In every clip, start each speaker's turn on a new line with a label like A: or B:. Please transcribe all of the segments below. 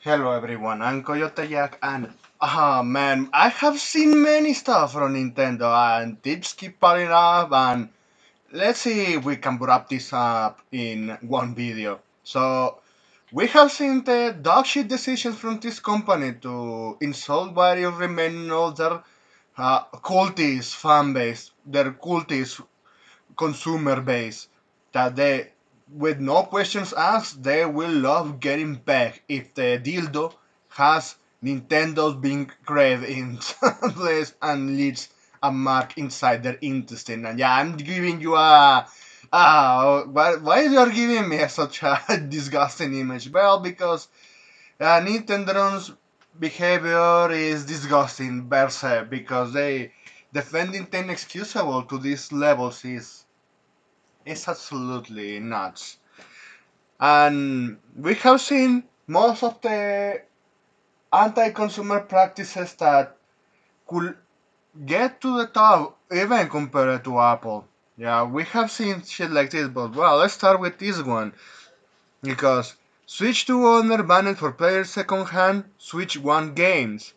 A: Hello everyone, I'm Coyote Jack and man, I have seen many stuff from Nintendo and tips keep piling up and let's see if we can wrap this up in one video. So we have seen the dogshit decisions from this company to insult various remaining older cultist fan base, their cultist consumer base that they, with no questions asked, they will love getting back if the dildo has Nintendo's being engraved in some place and leaves a mark inside their intestine. And yeah, I'm giving you a. Why you are giving me such a disgusting image? Well, because Nintendo's behavior is disgusting per se, because they defending things excusable to these levels is absolutely nuts. And we have seen most of the anti consumer practices that could get to the top, even compared to Apple. Yeah, we have seen shit like this, but well, let's start with this one. Because Switch 2 owner banned for players second-hand Switch 1 games.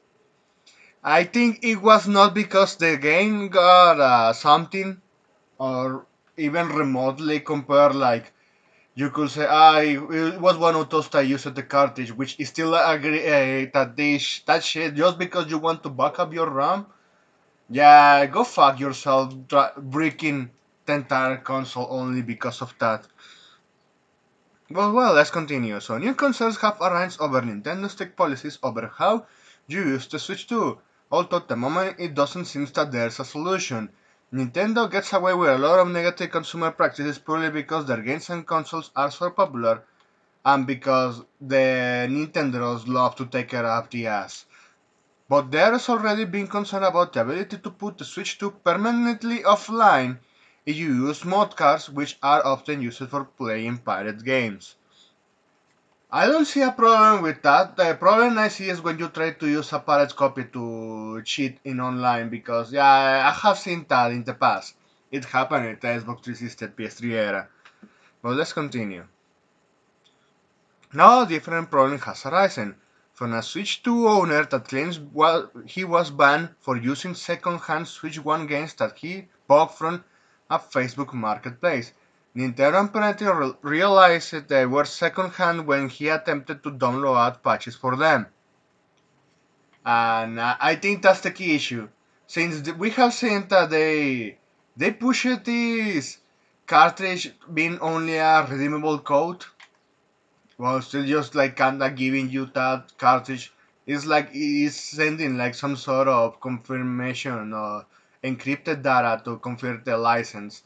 A: I think it was not because the game got something or even remotely compared like you could say, it was one of those that used the cartridge, which is still agree that that shit just because you want to back up your RAM. Yeah, go fuck yourself, breaking the entire console only because of that. Well, let's continue. So, new concerns have arisen over Nintendo's strict policies over how you use the Switch 2, although at the moment it doesn't seem that there's a solution. Nintendo gets away with a lot of negative consumer practices purely because their games and consoles are so popular and because the Nintendos love to take it up the ass. But there has already been concern about the ability to put the Switch 2 permanently offline if you use mod cards, which are often used for playing pirate games. I don't see a problem with that. The problem I see is when you try to use a pirate copy to cheat in online because yeah, I have seen that in the past. It happened in the Xbox 360 and PS3 era. But let's continue. Now a different problem has arisen from a Switch 2 owner that claims he was banned for using second-hand Switch 1 games that he bought from a Facebook marketplace. Nintendo apparently realized they were second-hand when he attempted to download patches for them. And I think that's the key issue. Since we have seen that they pushed this cartridge being only a redeemable code, well, still just like kinda giving you that cartridge. It's like it's sending like some sort of confirmation or encrypted data to confirm the license.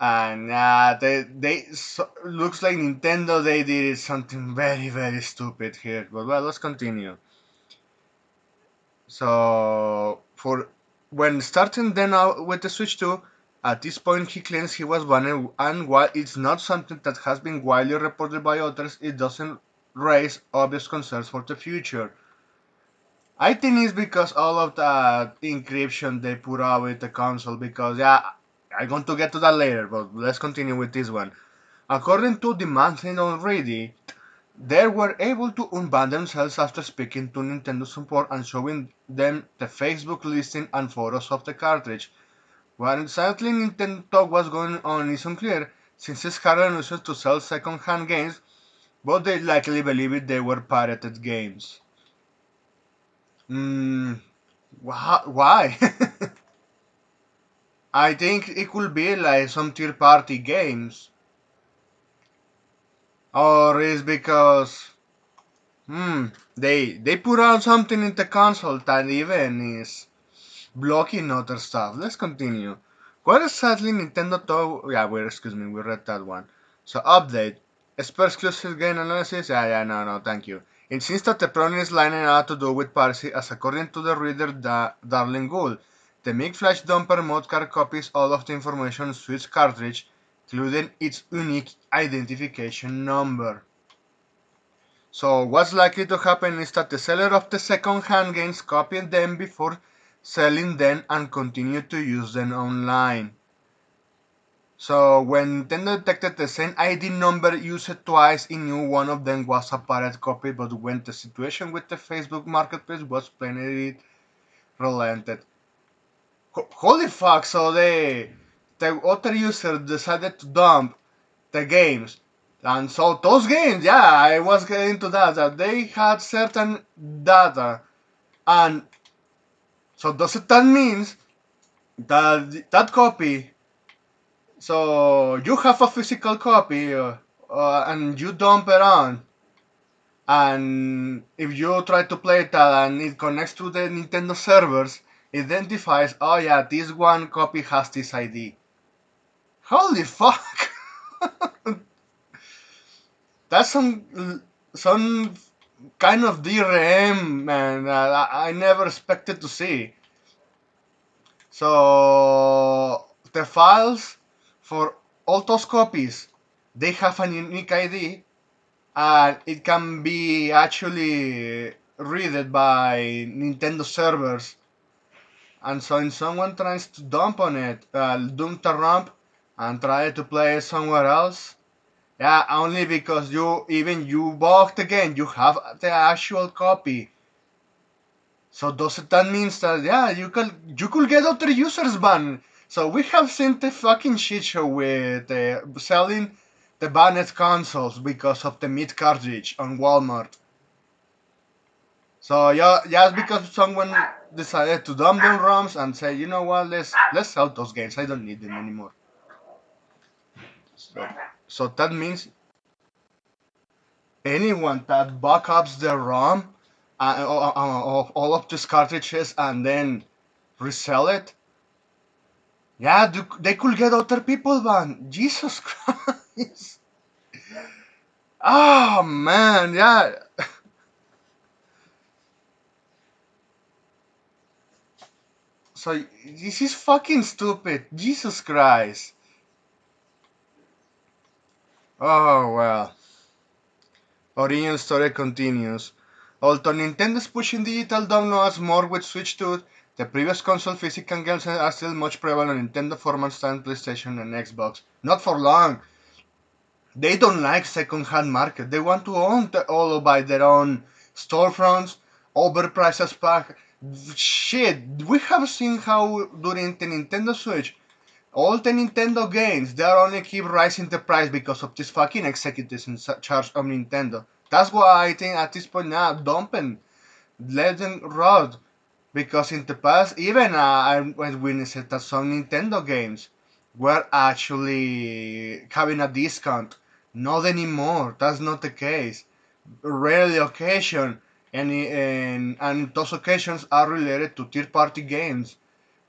A: And looks like Nintendo they did something very stupid here. But well, let's continue. So for when starting then out with the Switch 2, at this point he claims he was banned, and while it's not something that has been widely reported by others, it doesn't raise obvious concerns for the future. I think it's because all of the encryption they put out with the console. Because yeah, I'm going to get to that later, but let's continue with this one. According to the monthly already, they were able to unban themselves after speaking to Nintendo support and showing them the Facebook listing and photos of the cartridge. What exactly Nintendo thought was going on is unclear, since it's hard used to sell second-hand games, but they likely believed they were pirated games. Hmm, why? I think it could be like some third-party games, or is because they put out something in the console that even is blocking other stuff. Let's continue. Quite sadly, Nintendo thought. Yeah, excuse me, we read that one. So, update. Spare exclusive game analysis? No, thank you. It seems that the problem is lining out to do with piracy, as according to the reader Darling Gould, the MIG Flash Dumper mod card copies all of the information on Switch cartridge, including its unique identification number. So what's likely to happen is that the seller of the second-hand games copy them before selling them and continue to use them online. So when Nintendo detected the same ID number used twice, it knew one of them was a pirate copy, but when the situation with the Facebook Marketplace was plainly it relented. Holy fuck! So the other user decided to dump the games, and so those games, yeah, I was getting to that they had certain data, and so does it that means that that copy, so you have a physical copy, and you dump it on, and if you try to play that and it connects to the Nintendo servers, it identifies, oh yeah, this one copy has this ID. Holy fuck! That's some kind of DRM, man. I never expected to see. So the files for all those copies, they have a unique ID, and it can be actually read by Nintendo servers. And so, if someone tries to dump on it, dump the ROM and try to play it somewhere else, yeah, only because you bought the game, you have the actual copy. So does that means that, yeah, you could get other users banned? So we have seen the fucking shit show with selling the banned consoles because of the mid cartridge on Walmart. So yeah, just because someone decided to dump them ROMs and say, you know what, let's sell those games. I don't need them anymore. So, so that means anyone that backups their ROM, of all of these cartridges and then resell it, yeah, they could get other people banned. Jesus Christ. Oh man, yeah. So this is fucking stupid. Jesus Christ. Oh well. Origin story continues. Although Nintendo is pushing digital downloads more with Switch 2, the previous console physical games are still much prevalent on Nintendo formats than PlayStation and Xbox. Not for long. They don't like second-hand market. They want to own all by their own storefronts, overpriced pack. Shit, we have seen how during the Nintendo Switch, all the Nintendo games, they only keep rising the price because of these fucking executives in charge of Nintendo. That's why I think at this point now, dump and let them rot. Because in the past, even I witnessed that some Nintendo games were actually having a discount. Not anymore. That's not the case. Rarely occasion, and those occasions are related to third-party games.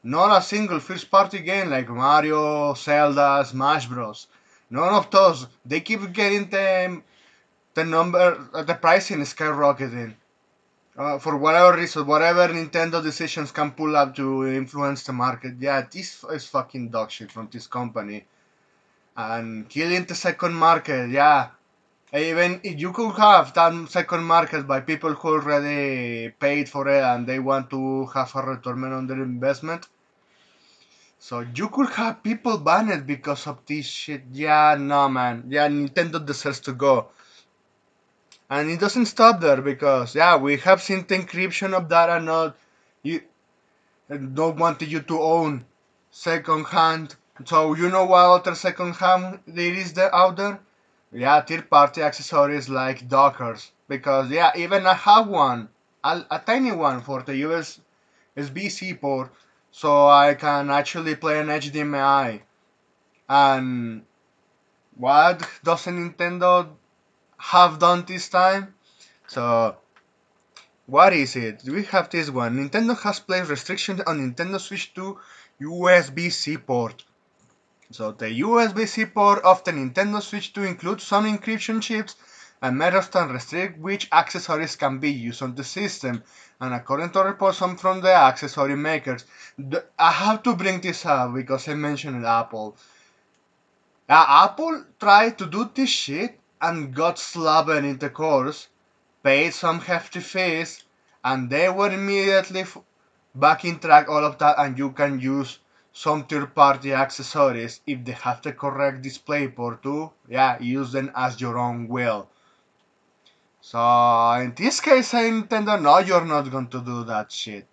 A: Not a single first-party game like Mario, Zelda, Smash Bros. None of those. They keep getting the pricing skyrocketing. For whatever reason, whatever Nintendo decisions can pull up to influence the market, yeah, this is fucking dog shit from this company. And killing the second market, yeah. Even if you could have that second market by people who already paid for it and they want to have a return on their investment. So you could have people banned because of this shit. Yeah, no man. Yeah, Nintendo deserves to go. And it doesn't stop there because, yeah, we have seen the encryption of data not you don't want you to own second hand. So you know what other second hand there is there out there? Yeah, third party accessories like Dockers. Because yeah, even I have one, a tiny one for the USB-C port, so I can actually play an HDMI. And what doesn't Nintendo have done this time? So what is it? We have this one. Nintendo has placed restrictions on Nintendo Switch 2 USB-C port. So the USB-C port of the Nintendo Switch 2 includes some encryption chips and methods that restrict which accessories can be used on the system. And according to reports from the accessory makers, I have to bring this up because I mentioned Apple. Apple tried to do this shit and got slapped in the course, paid some hefty fees, and they were immediately back in track all of that, and you can use some third-party accessories if they have the correct display port too. Yeah, use them as your own will. So in this case, Nintendo, no, you're not going to do that shit.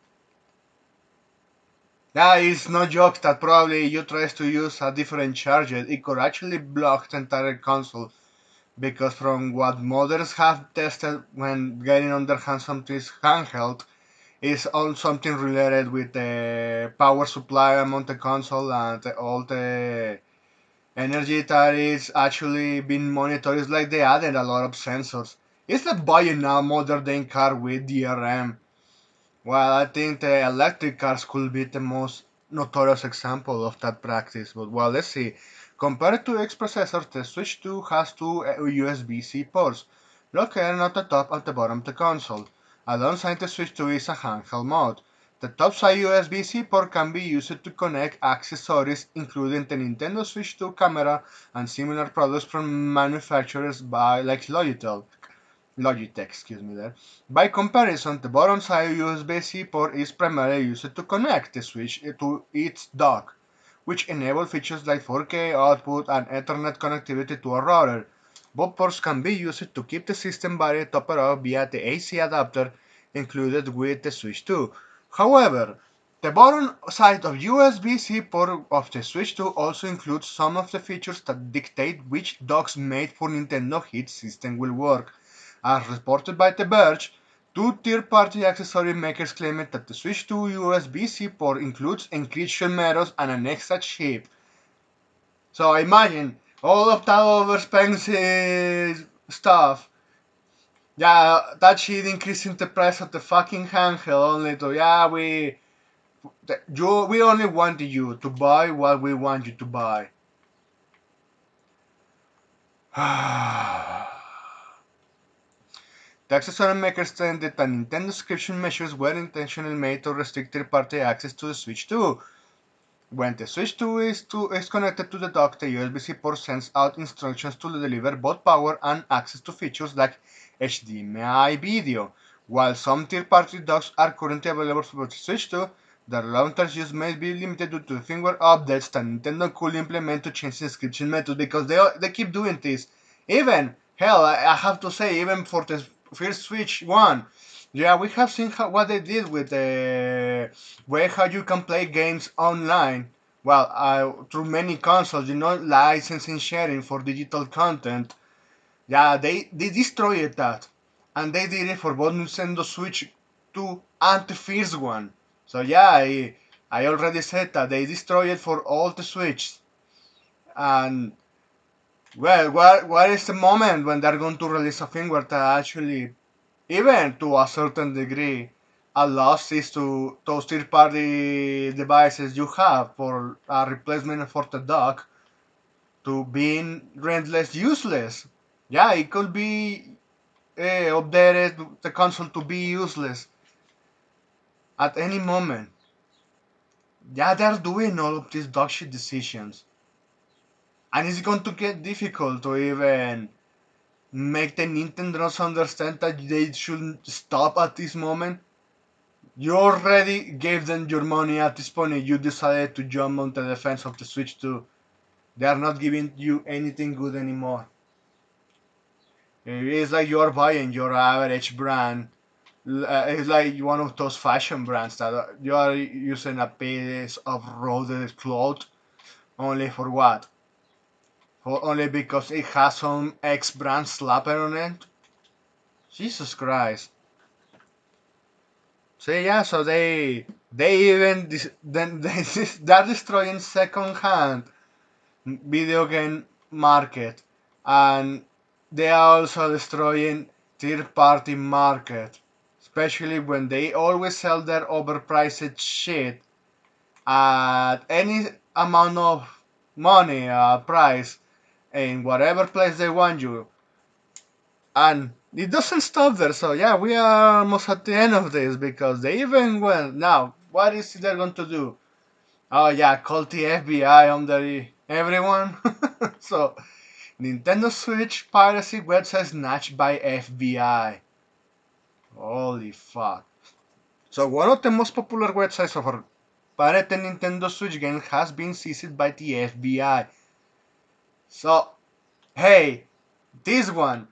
A: Yeah, it's no joke that probably you try to use a different charger, it could actually block the entire console. Because from what modders have tested when getting on their hands on this handheld, is all something related with the power supply among the console and all the energy that is actually being monitored. It's like they added a lot of sensors. It's like buying a modern day car with DRM. Well, I think the electric cars could be the most notorious example of that practice. But well, let's see. Compared to X processors, the Switch 2 has two USB-C ports, located at the top and the bottom of the console. Alongside the Switch 2 is a handheld mode. The top side USB-C port can be used to connect accessories including the Nintendo Switch 2 camera and similar products from manufacturers by like Logitech, excuse me there. By comparison, the bottom side USB-C port is primarily used to connect the Switch to its dock, which enable features like 4K output and Ethernet connectivity to a router. Both ports can be used to keep the system battery topped up via the AC adapter included with the Switch 2. However, the bottom side of USB-C port of the Switch 2 also includes some of the features that dictate which docks made for Nintendo Hit system will work. As reported by The Verge, two third-party accessory makers claimed that the Switch 2 USB-C port includes encryption methods and an extra chip. So imagine all of that overexpensive stuff. Yeah, that shit increasing the price of the fucking handheld only to we only want you to buy what we want you to buy. The accessory makers claimed that the Nintendo subscription measures were intentionally made to restrict third-party access to the Switch 2. When the Switch 2 is connected to the dock, the USB-C port sends out instructions to deliver both power and access to features like HDMI video. While some third-party docks are currently available for the Switch 2, their long-term use may be limited due to firmware updates that Nintendo could implement to change the inscription method because they keep doing this. Even, hell, I have to say, even for the first Switch 1, yeah, we have seen what they did with the way how you can play games online. Well, through many consoles, licensing sharing for digital content. Yeah, they destroyed that, and they did it for both Nintendo Switch 2 and the first one. So yeah, I already said that they destroyed it for all the Switch. And well, what is the moment when they're going to release a firmware that actually, even to a certain degree, allows this to those third-party devices you have for a replacement for the dock to being rentless useless. Yeah, it could be updated the console to be useless at any moment. Yeah, they're doing all of these dogshit decisions, and it's going to get difficult to even make the Nintendos understand that they should stop at this moment. You already gave them your money at this point and you decided to jump on the defense of the Switch 2. They are not giving you anything good anymore. It's like you're buying your average brand. It's like one of those fashion brands that you are using a piece of rolled cloth only for what? For only because it has some X brand slapper on it? Jesus Christ. So yeah, so they even then they're destroying second hand video game market, and they are also destroying third party market, especially when they always sell their overpriced shit at any amount of money price in whatever place they want you, and it doesn't stop there. So yeah, we are almost at the end of this because they even went now. What is they going to do? Oh yeah, call the FBI under everyone. So Nintendo Switch piracy website snatched by FBI. Holy fuck. So one of the most popular websites of our pirated Nintendo Switch game has been seized by the FBI. So, hey, this one.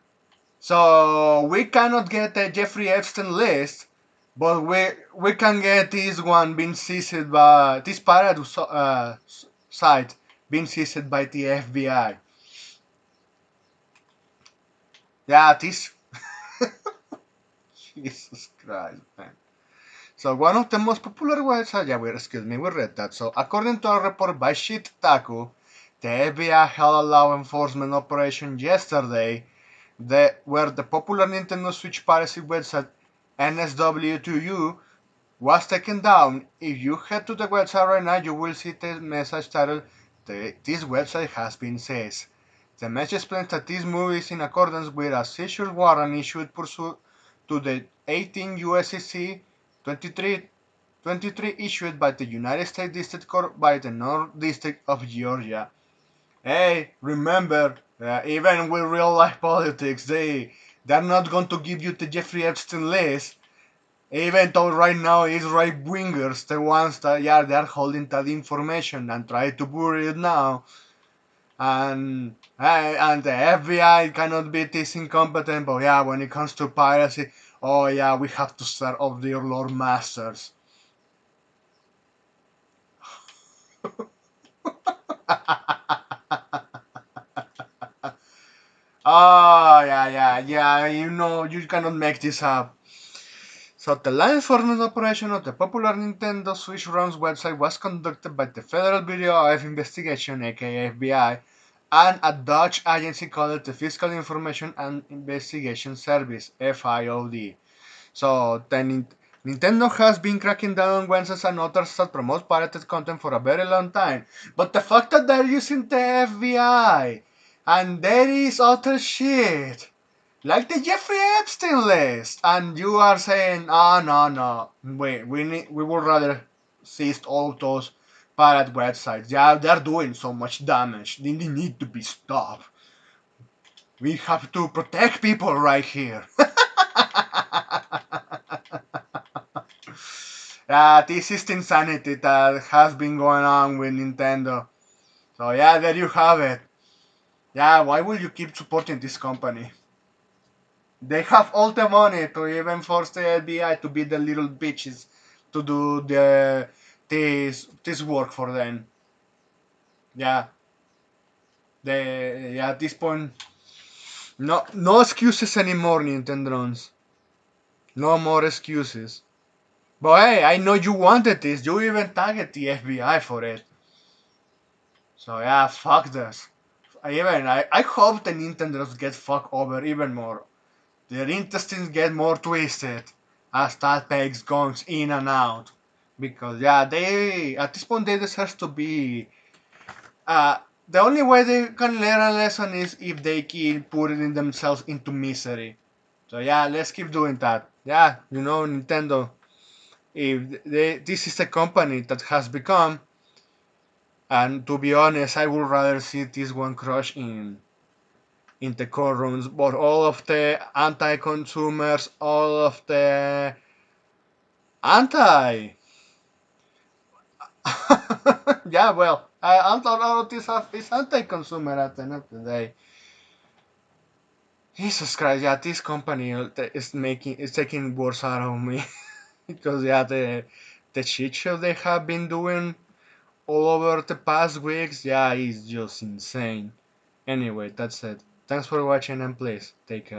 A: So we cannot get a Jeffrey Epstein list, but we can get this one being seized by this pirate site being seized by the FBI. Yeah, this. Jesus Christ, man. So one of the most popular websites, yeah, excuse me, we read that. So according to a report by Shit Taku, the FBI held a law enforcement operation yesterday where the popular Nintendo Switch piracy website NSW2U was taken down. If you head to the website right now, you will see the message titled, "This website has been seized." The message explains that this move is in accordance with a seizure warrant issued pursuant to the 18 U.S.C. 23 issued by the United States District Court by the North District of Georgia. Hey, remember, even with real life politics, they're not going to give you the Jeffrey Epstein list. Even though right now it's right wingers, the ones that yeah they're holding that information and try to bury it now, and the FBI cannot be this incompetent. But yeah, when it comes to piracy, oh yeah, we have to start off their Lord Masters. Oh yeah. You know you cannot make this up. So the law enforcement operation of the popular Nintendo Switch ROM's website was conducted by the Federal Bureau of Investigation, aka FBI, and a Dutch agency called the Fiscal Information and Investigation Service, FIOD. So Nintendo has been cracking down on websites and others that promote pirated content for a very long time. But the fact that they're using the FBI and there is other shit like the Jeffrey Epstein list, and you are saying, "Ah, no, wait, we would rather seize all those pirate websites. Yeah, they're doing so much damage. They need to be stopped. We have to protect people right here." Yeah, this is the insanity that has been going on with Nintendo. So yeah, there you have it. Yeah, why would you keep supporting this company? They have all the money to even force the FBI to be the little bitches to do this work for them. Yeah, they yeah at this point no excuses anymore, Nintendrons. No more excuses. But hey, I know you wanted this. You even tagged the FBI for it. So yeah, fuck this. I hope the Nintendos get fucked over even more. Their intestines get more twisted as that pegs goes in and out. Because yeah, they at this point they deserve to be. Uh, the only way they can learn a lesson is if they keep putting themselves into misery. So yeah, let's keep doing that. Yeah, you know Nintendo. If this is a company that has become, and to be honest, I would rather see this one crush in the courtrooms, but all of the anti-consumers, all of the anti. Yeah, well, anti-authorities is anti-consumer at the end of the day. Jesus Christ, yeah, this company is taking words out of me because yeah, the shit show they have been doing all over the past weeks, yeah, is just insane. Anyway, that's it. Thanks for watching and please take care.